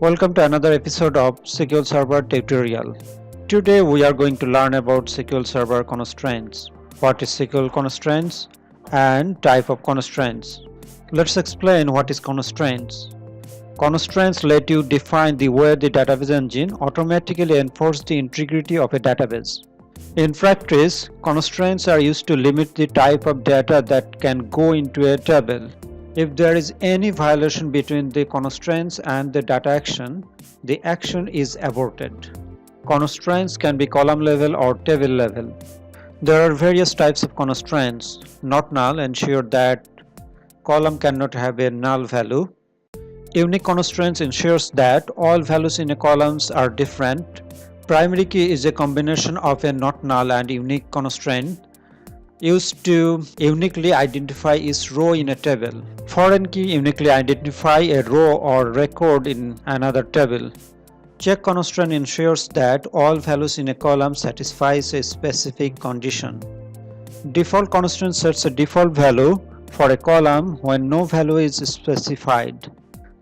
Welcome to another episode of SQL Server tutorial. Today we are going to learn about SQL Server constraints. What is SQL constraints and type of constraints. Let's explain what is constraints. Constraints let you define the way the database engine automatically enforces the integrity of a database. In practice, constraints are used to limit the type of data that can go into a table. If there is any violation between the constraints and the data action, the action is aborted. Constraints can be column level or table level. There are various types of constraints. Not null ensure that column cannot have a null value. Unique constraints ensures that all values in a column are different. Primary key is a combination of a not null and unique constraint used to uniquely identify each row in a table. Foreign key uniquely identify a row or record in another table. Check constraint ensures that all values in a column satisfies a specific condition. Default constraint sets a default value for a column when no value is specified.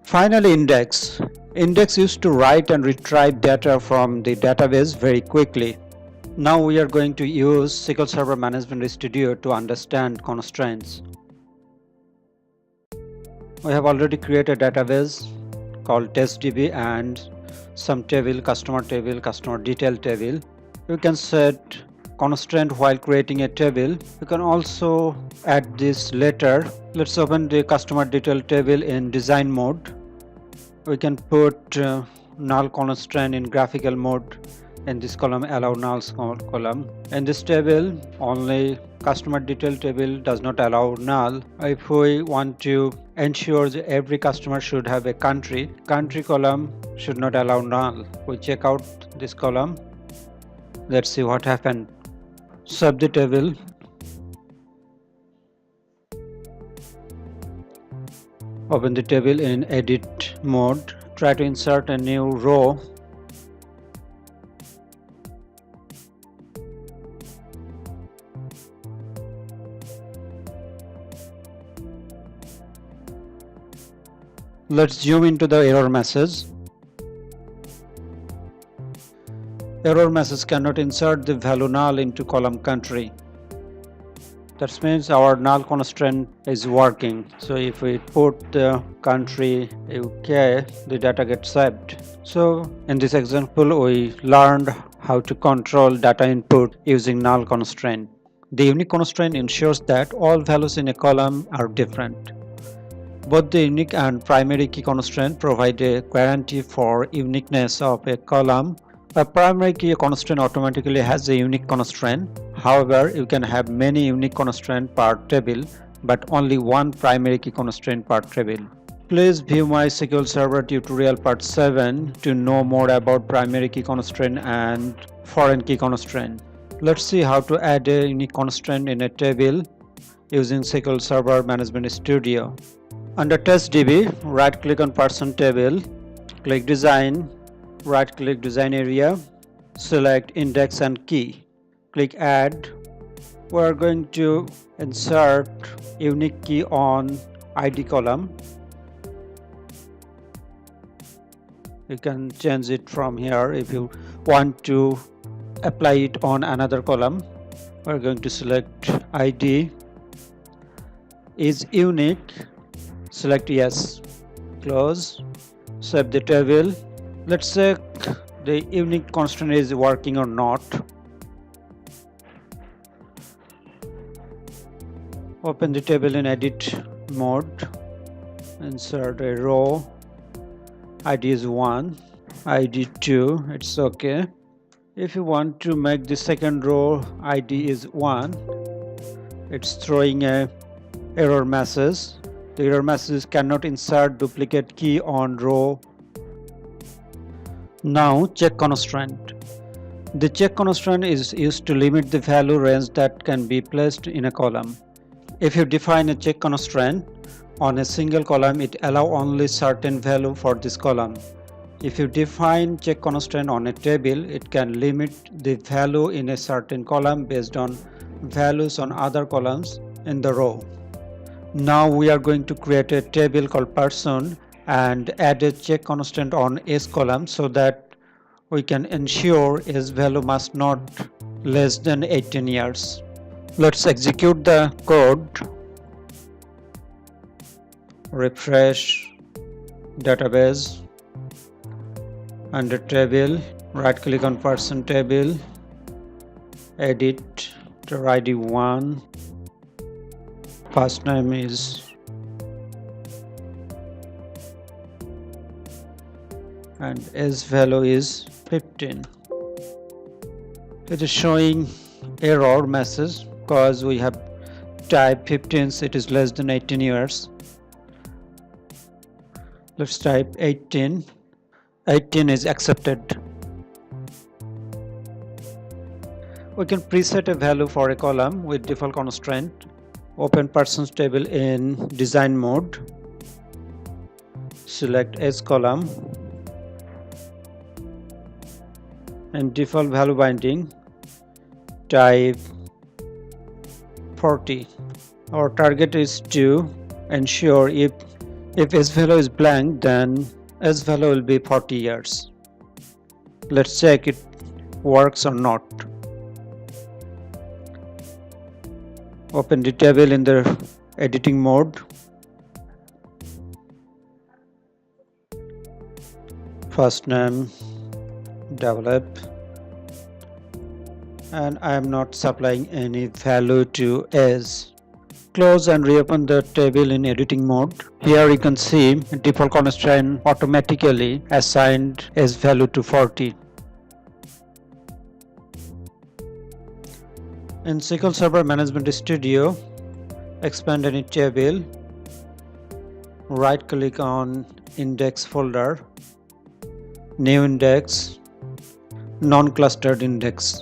Finally, index. Index used to write and retrieve data from the database very quickly. Now we are going to use SQL Server Management Studio to understand constraints. We have already created a database called testDB and some table, customer detail table. You can set constraint while creating a table. You can also add this later. Let's open the customer detail table in design mode. We can put null constraint in graphical mode. In this column, allow null column. In this table, only customer detail table does not allow null. If we want to ensure that every customer should have a country column should not allow null. We check out this column. Let's see what happened. Sub the table. Open the table in edit mode. Try to insert a new row. Let's zoom into the error message. Error message cannot insert the value null into column country. That means our null constraint is working. So if we put the country UK, the data gets saved. So in this example, we learned how to control data input using null constraint. The unique constraint ensures that all values in a column are different. Both the unique and primary key constraint provide a guarantee for uniqueness of a column. A primary key constraint automatically has a unique constraint. However, you can have many unique constraints per table, but only one primary key constraint per table. Please view my SQL Server tutorial part 7 to know more about primary key constraint and foreign key constraint. Let's see how to add a unique constraint in a table using SQL Server Management Studio. Under testDB, right-click on person table, click design, right-click design area, select index and key, click add. We are going to insert unique key on ID column. You can change it from here if you want to apply it on another column. We are going to select ID is unique. Select yes, close, save the table. Let's check the unique constraint is working or not. Open the table in edit mode, insert a row, ID is 1, ID 2, it's okay. If you want to make the second row ID is 1, it's throwing a error message. The error message cannot insert duplicate key on row. Now check constraint. The check constraint is used to limit the value range that can be placed in a column. If you define a check constraint on a single column, it allows only certain value for this column. If you define check constraint on a table, it can limit the value in a certain column based on values on other columns in the row. Now we are going to create a table called person and add a check constant on S column so that we can ensure S value must not less than 18 years. Let's execute the code. Refresh database. Under table, right click on person table, edit the ID 1, first name is and S value is 15. It is showing error message because we have typed 15, so it is less than 18 years. Let's type 18. 18 is accepted. We can preset a value for a column with default constraint. Open persons table in design mode. Select S column and default value binding. Type 40. Our target is to ensure if S value is blank, then S value will be 40 years. Let's check it works or not. Open the table in the editing mode. First name, develop, and I am not supplying any value to S. Close and reopen the table in editing mode. Here you can see default constraint automatically assigned S value to 40. In SQL Server Management Studio, expand any table, right click on index folder, new index, non-clustered index.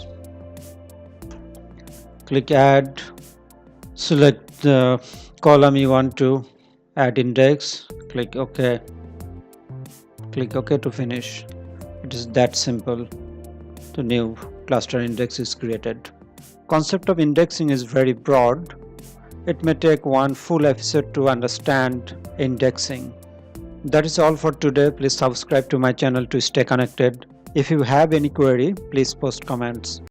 Click add, select the column you want to add index, click OK. Click OK to finish. It is that simple. The new cluster index is created. Concept of indexing is very broad. It may take one full episode to understand indexing. That is all for today. Please subscribe to my channel to stay connected. If you have any query, please post comments.